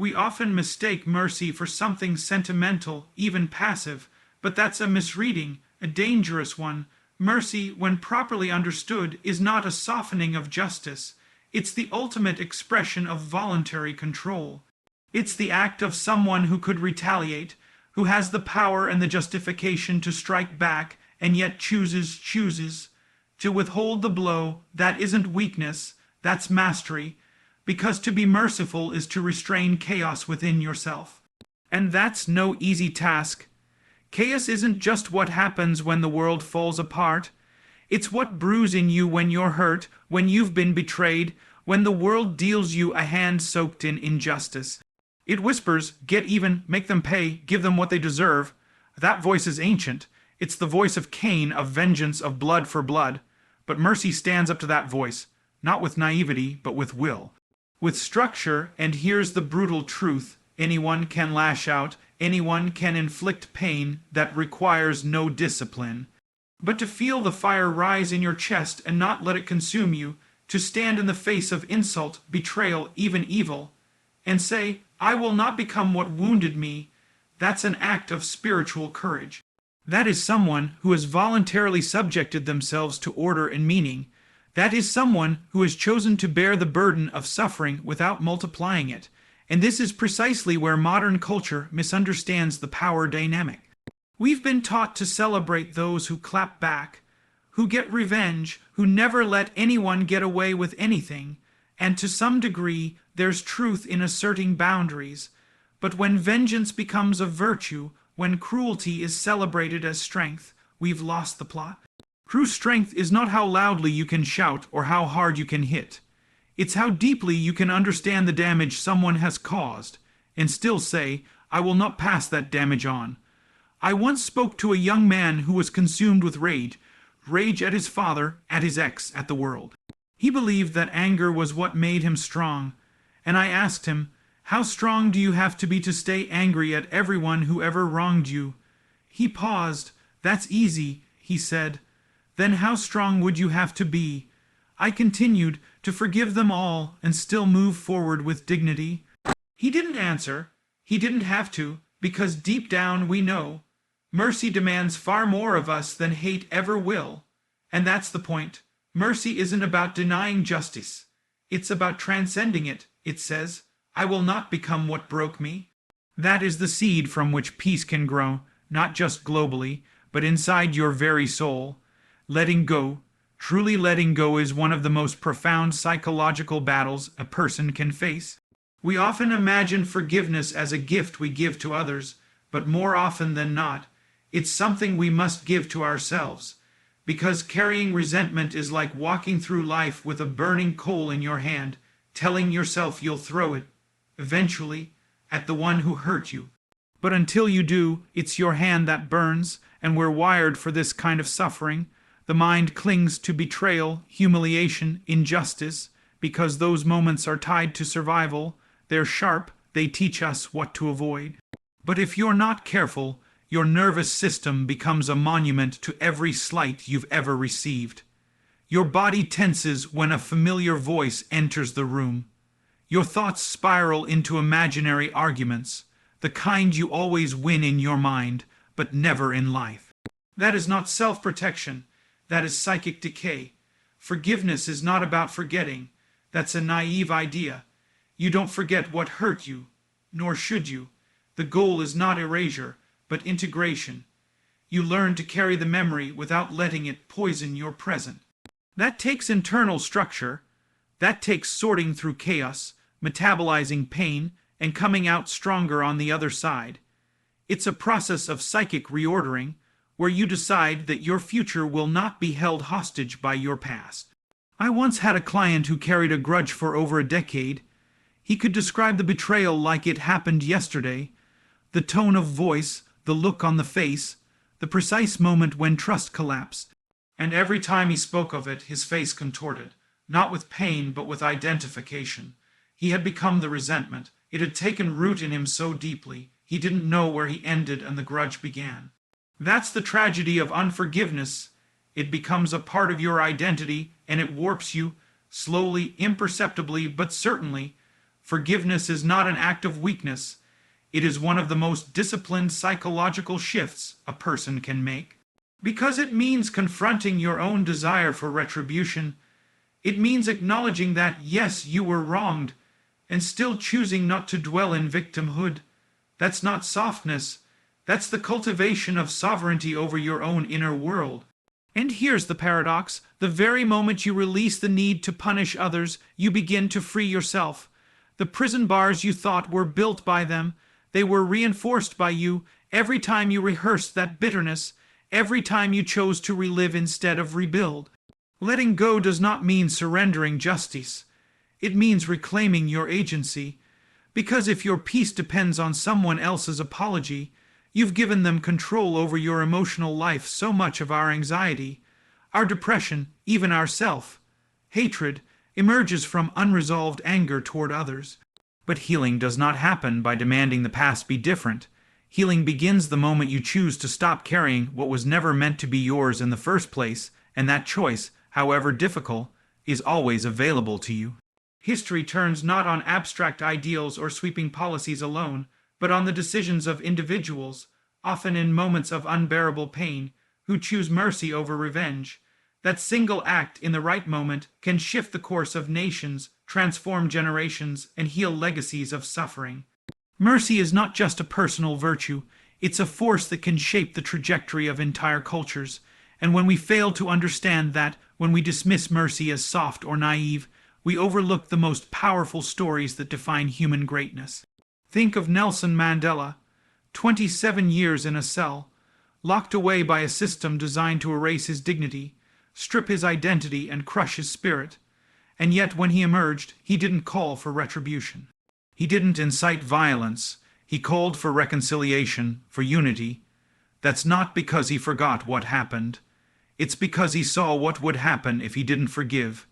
We often mistake mercy for something sentimental, even passive, but that's a misreading, a dangerous one. Mercy, when properly understood, is not a softening of justice. It's the ultimate expression of voluntary control. It's the act of someone who could retaliate, who has the power and the justification to strike back, and yet chooses to withhold the blow. That isn't weakness, that's mastery, because to be merciful is to restrain chaos within yourself. And that's no easy task. Chaos isn't just what happens when the world falls apart. It's what brews in you when you're hurt, when you've been betrayed, when the world deals you a hand soaked in injustice. It whispers, get even, make them pay, give them what they deserve. That voice is ancient. It's the voice of Cain, of vengeance, of blood for blood. But mercy stands up to that voice, not with naivety, but with will. With structure, and here's the brutal truth, anyone can lash out, anyone can inflict pain that requires no discipline. But to feel the fire rise in your chest and not let it consume you, to stand in the face of insult, betrayal, even evil, and say, I will not become what wounded me, that's an act of spiritual courage. That is someone who has voluntarily subjected themselves to order and meaning. That is someone who has chosen to bear the burden of suffering without multiplying it. And this is precisely where modern culture misunderstands the power dynamic. We've been taught to celebrate those who clap back, who get revenge, who never let anyone get away with anything, and to some degree there's truth in asserting boundaries. But when vengeance becomes a virtue, when cruelty is celebrated as strength, we've lost the plot. True strength is not how loudly you can shout or how hard you can hit. It's how deeply you can understand the damage someone has caused, and still say, I will not pass that damage on. I once spoke to a young man who was consumed with rage at his father, at his ex, at the world. He believed that anger was what made him strong, and I asked him, how strong do you have to be to stay angry at everyone who ever wronged you? He paused. That's easy, he said. Then how strong would you have to be? I continued, to forgive them all and still move forward with dignity. He didn't answer. He didn't have to, because deep down we know mercy demands far more of us than hate ever will. And that's the point. Mercy isn't about denying justice. It's about transcending it. It says, I will not become what broke me. That is the seed from which peace can grow, not just globally, but inside your very soul. Letting go, truly letting go, is one of the most profound psychological battles a person can face. We often imagine forgiveness as a gift we give to others, but more often than not, it's something we must give to ourselves. Because carrying resentment is like walking through life with a burning coal in your hand, telling yourself you'll throw it, eventually, at the one who hurt you. But until you do, it's your hand that burns, and we're wired for this kind of suffering. The mind clings to betrayal, humiliation, injustice, because those moments are tied to survival. They're sharp, they teach us what to avoid. But if you're not careful, your nervous system becomes a monument to every slight you've ever received. Your body tenses when a familiar voice enters the room. Your thoughts spiral into imaginary arguments, the kind you always win in your mind, but never in life. That is not self-protection. That is psychic decay. Forgiveness is not about forgetting. That's a naive idea. You don't forget what hurt you, nor should you. The goal is not erasure, but integration. You learn to carry the memory without letting it poison your present. That takes internal structure. That takes sorting through chaos, metabolizing pain, and coming out stronger on the other side. It's a process of psychic reordering, where you decide that your future will not be held hostage by your past. I once had a client who carried a grudge for over a decade. He could describe the betrayal like it happened yesterday. The tone of voice, the look on the face, the precise moment when trust collapsed. And every time he spoke of it, his face contorted, not with pain, but with identification. He had become the resentment. It had taken root in him so deeply, he didn't know where he ended and the grudge began. That's the tragedy of unforgiveness. It becomes a part of your identity, and it warps you, slowly, imperceptibly, but certainly. Forgiveness is not an act of weakness. It is one of the most disciplined psychological shifts a person can make. Because it means confronting your own desire for retribution. It means acknowledging that, yes, you were wronged, and still choosing not to dwell in victimhood. That's not softness. That's the cultivation of sovereignty over your own inner world. And here's the paradox. The very moment you release the need to punish others, you begin to free yourself. The prison bars you thought were built by them, they were reinforced by you every time you rehearsed that bitterness, every time you chose to relive instead of rebuild. Letting go does not mean surrendering justice. It means reclaiming your agency. Because if your peace depends on someone else's apology, you've given them control over your emotional life. So much of our anxiety, our depression, even our self-hatred, emerges from unresolved anger toward others. But healing does not happen by demanding the past be different. Healing begins the moment you choose to stop carrying what was never meant to be yours in the first place, and that choice, however difficult, is always available to you. History turns not on abstract ideals or sweeping policies alone, but on the decisions of individuals, often in moments of unbearable pain, who choose mercy over revenge. That single act in the right moment can shift the course of nations, transform generations, and heal legacies of suffering. Mercy is not just a personal virtue, it's a force that can shape the trajectory of entire cultures. And when we fail to understand that, when we dismiss mercy as soft or naive, we overlook the most powerful stories that define human greatness. Think of Nelson Mandela, 27 years in a cell, locked away by a system designed to erase his dignity, strip his identity, and crush his spirit. And yet when he emerged, he didn't call for retribution. He didn't incite violence. He called for reconciliation, for unity. That's not because he forgot what happened. It's because he saw what would happen if he didn't forgive.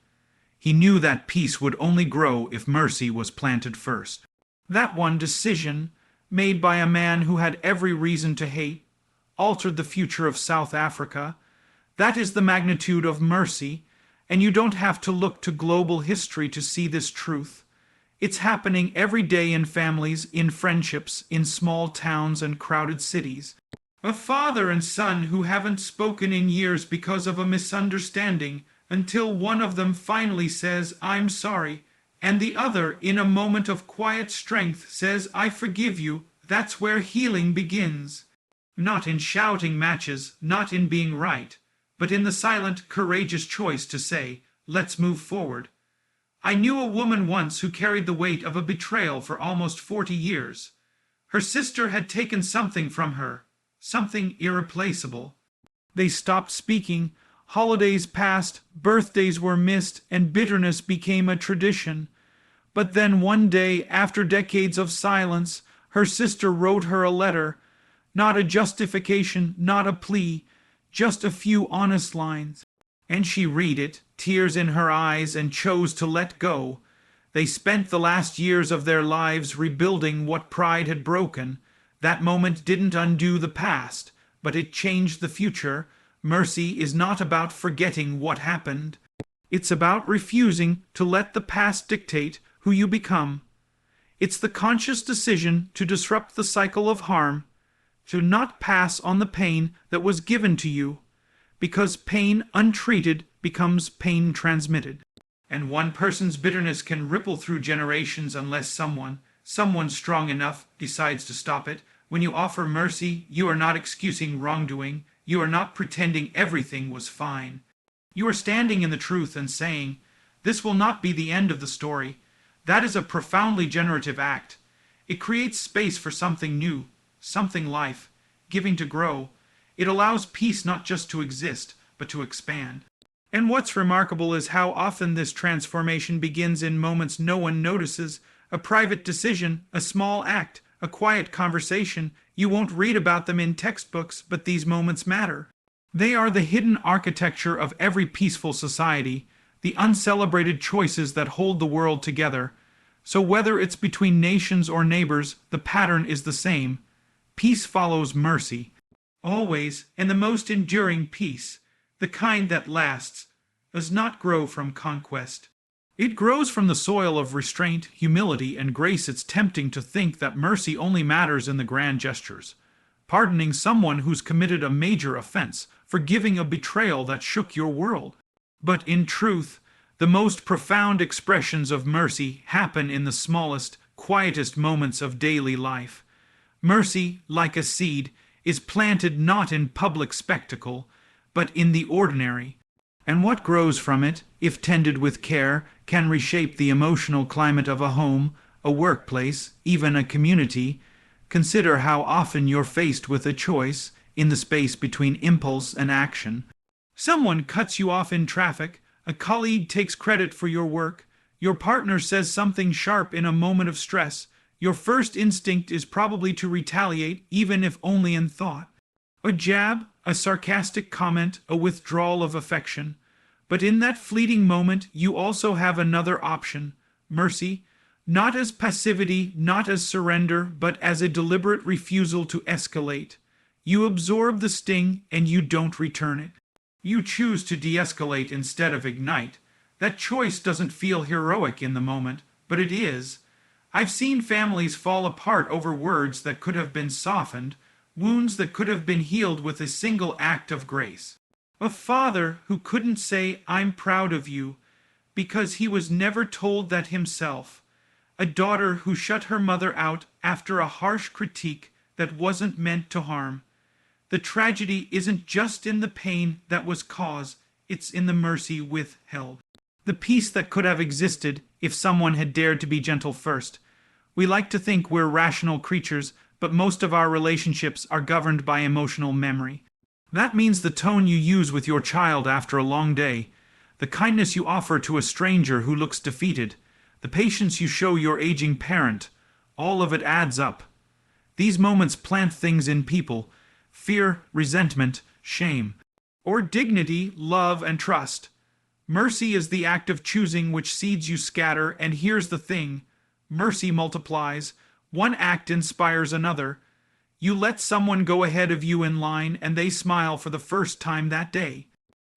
He knew that peace would only grow if mercy was planted first. That one decision, made by a man who had every reason to hate, altered the future of South Africa. That is the magnitude of mercy, and you don't have to look to global history to see this truth. It's happening every day in families, in friendships, in small towns and crowded cities. A father and son who haven't spoken in years because of a misunderstanding, until one of them finally says, "I'm sorry," and the other, in a moment of quiet strength, says, "I forgive you." That's where healing begins. Not in shouting matches, not in being right, but in the silent, courageous choice to say, "Let's move forward." I knew a woman once who carried the weight of a betrayal for almost 40 years. Her sister had taken something from her, something irreplaceable. They stopped speaking. Holidays passed, birthdays were missed, and bitterness became a tradition. But then one day, after decades of silence, her sister wrote her a letter. Not a justification, not a plea, just a few honest lines. And she read it, tears in her eyes, and chose to let go. They spent the last years of their lives rebuilding what pride had broken. That moment didn't undo the past, but it changed the future. Mercy is not about forgetting what happened. It's about refusing to let the past dictate who you become. It's the conscious decision to disrupt the cycle of harm, to not pass on the pain that was given to you, because pain untreated becomes pain transmitted. And one person's bitterness can ripple through generations unless someone strong enough decides to stop it. When you offer mercy, you are not excusing wrongdoing. You are not pretending everything was fine. You are standing in the truth and saying, "This will not be the end of the story." That is a profoundly generative act. It creates space for something new, something life, giving to grow. It allows peace not just to exist, but to expand. And what's remarkable is how often this transformation begins in moments no one notices. A private decision, a small act, a quiet conversation. You won't read about them in textbooks, but these moments matter. They are the hidden architecture of every peaceful society, the uncelebrated choices that hold the world together. So whether it's between nations or neighbors, the pattern is the same. Peace follows mercy. Always, and the most enduring peace, the kind that lasts, does not grow from conquest. It grows from the soil of restraint, humility, and grace. It's tempting to think that mercy only matters in the grand gestures. Pardoning someone who's committed a major offense, forgiving a betrayal that shook your world. But in truth, the most profound expressions of mercy happen in the smallest, quietest moments of daily life. Mercy, like a seed, is planted not in public spectacle, but in the ordinary. And what grows from it, if tended with care, can reshape the emotional climate of a home, a workplace, even a community. Consider how often you're faced with a choice in the space between impulse and action. Someone cuts you off in traffic, a colleague takes credit for your work, your partner says something sharp in a moment of stress. Your first instinct is probably to retaliate, even if only in thought. A jab, a sarcastic comment, a withdrawal of affection. But in that fleeting moment, you also have another option, mercy, not as passivity, not as surrender, but as a deliberate refusal to escalate. You absorb the sting and you don't return it. You choose to de-escalate instead of ignite. That choice doesn't feel heroic in the moment, but it is. I've seen families fall apart over words that could have been softened, wounds that could have been healed with a single act of grace. A father who couldn't say, "I'm proud of you," because he was never told that himself. A daughter who shut her mother out after a harsh critique that wasn't meant to harm. The tragedy isn't just in the pain that was caused, it's in the mercy withheld. The peace that could have existed if someone had dared to be gentle first. We like to think we're rational creatures, but most of our relationships are governed by emotional memory. That means the tone you use with your child after a long day, the kindness you offer to a stranger who looks defeated, the patience you show your aging parent, all of it adds up. These moments plant things in people: fear, resentment, shame, or dignity, love, and trust. Mercy is the act of choosing which seeds you scatter, and here's the thing: mercy multiplies. One act inspires another. You let someone go ahead of you in line, and they smile for the first time that day.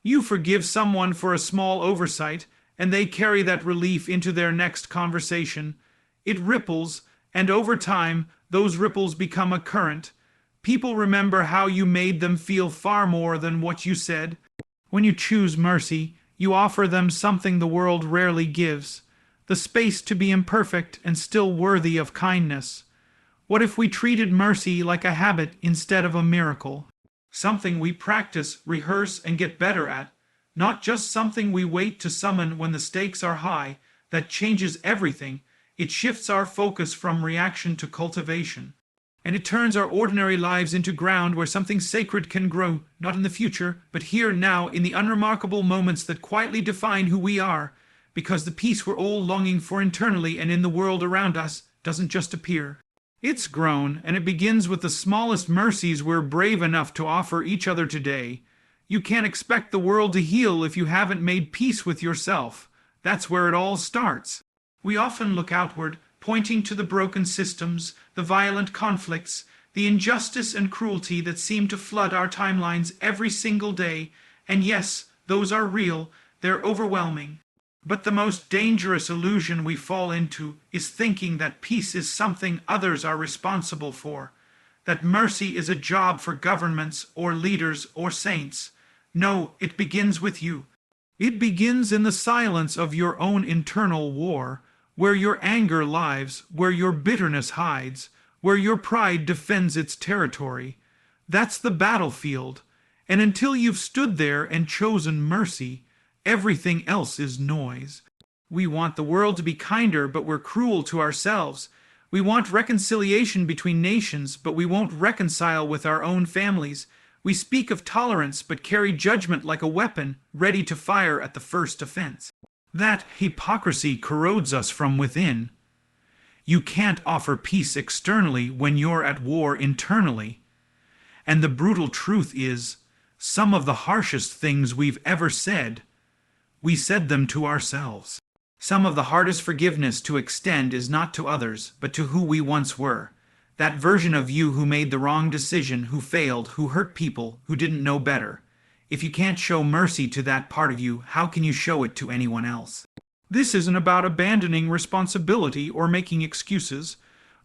You forgive someone for a small oversight, and they carry that relief into their next conversation. It ripples, and over time, those ripples become a current. People remember how you made them feel far more than what you said. When you choose mercy, you offer them something the world rarely gives: the space to be imperfect and still worthy of kindness. What if we treated mercy like a habit instead of a miracle? Something we practice, rehearse, and get better at, not just something we wait to summon when the stakes are high. That changes everything. It shifts our focus from reaction to cultivation. And it turns our ordinary lives into ground where something sacred can grow, not in the future, but here now, in the unremarkable moments that quietly define who we are, because the peace we're all longing for internally and in the world around us doesn't just appear. It's grown, and it begins with the smallest mercies we're brave enough to offer each other today. You can't expect the world to heal if you haven't made peace with yourself. That's where it all starts. We often look outward, pointing to the broken systems, the violent conflicts, the injustice and cruelty that seem to flood our timelines every single day. And yes, those are real, they're overwhelming. But the most dangerous illusion we fall into is thinking that peace is something others are responsible for, that mercy is a job for governments or leaders or saints. No, it begins with you. It begins in the silence of your own internal war, where your anger lives, where your bitterness hides, where your pride defends its territory. That's the battlefield, and until you've stood there and chosen mercy, everything else is noise. We want the world to be kinder, but we're cruel to ourselves. We want reconciliation between nations, but we won't reconcile with our own families. We speak of tolerance, but carry judgment like a weapon, ready to fire at the first offense. That hypocrisy corrodes us from within. You can't offer peace externally when you're at war internally. And the brutal truth is, some of the harshest things we've ever said, we said them to ourselves. Some of the hardest forgiveness to extend is not to others, but to who we once were. That version of you who made the wrong decision, who failed, who hurt people, who didn't know better. If you can't show mercy to that part of you, how can you show it to anyone else? This isn't about abandoning responsibility or making excuses.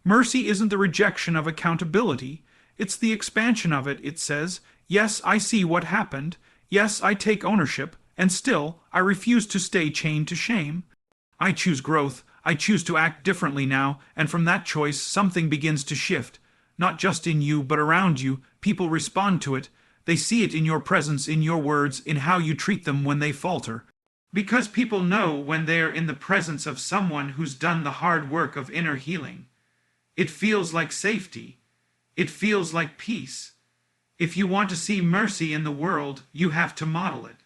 Mercy isn't the rejection of accountability. It's the expansion of it. It says, yes, I see what happened. Yes, I take ownership. And still, I refuse to stay chained to shame. I choose growth. I choose to act differently now. And from that choice, something begins to shift. Not just in you, but around you. People respond to it. They see it in your presence, in your words, in how you treat them when they falter. Because people know when they're in the presence of someone who's done the hard work of inner healing. It feels like safety. It feels like peace. If you want to see mercy in the world, you have to model it.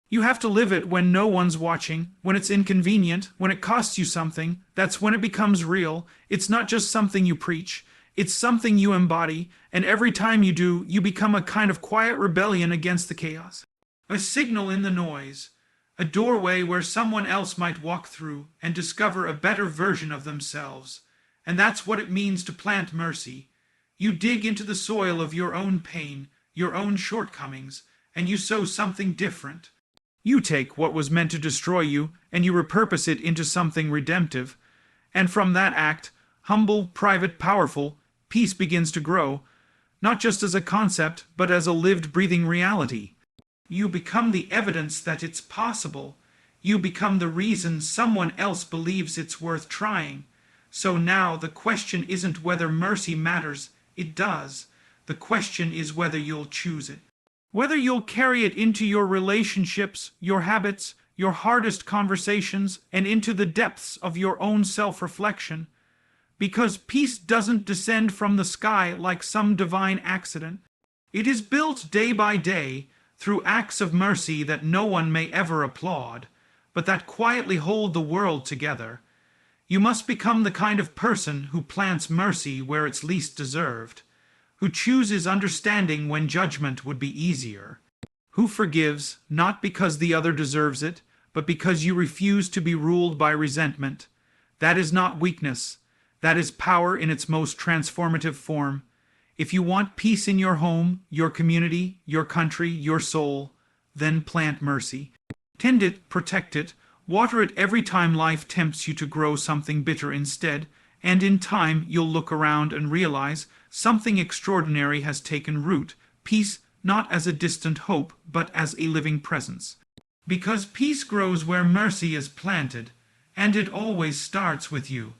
You have to live it when no one's watching, when it's inconvenient, when it costs you something. That's when it becomes real. It's not just something you preach. It's something you embody, and every time you do, you become a kind of quiet rebellion against the chaos. A signal in the noise. A doorway where someone else might walk through and discover a better version of themselves. And that's what it means to plant mercy. You dig into the soil of your own pain, your own shortcomings, and you sow something different. You take what was meant to destroy you, and you repurpose it into something redemptive. And from that act, humble, private, powerful, peace begins to grow, not just as a concept, but as a lived, breathing reality. You become the evidence that it's possible. You become the reason someone else believes it's worth trying. So now the question isn't whether mercy matters. It does. The question is whether you'll choose it. Whether you'll carry it into your relationships, your habits, your hardest conversations, and into the depths of your own self-reflection. Because peace doesn't descend from the sky like some divine accident. It is built day by day, through acts of mercy that no one may ever applaud, but that quietly hold the world together. You must become the kind of person who plants mercy where it's least deserved, who chooses understanding when judgment would be easier, who forgives not because the other deserves it, but because you refuse to be ruled by resentment. That is not weakness. That is power in its most transformative form. If you want peace in your home, your community, your country, your soul, then plant mercy. Tend it, protect it, water it every time life tempts you to grow something bitter instead, and in time you'll look around and realize something extraordinary has taken root, peace not as a distant hope, but as a living presence. Because peace grows where mercy is planted, and it always starts with you.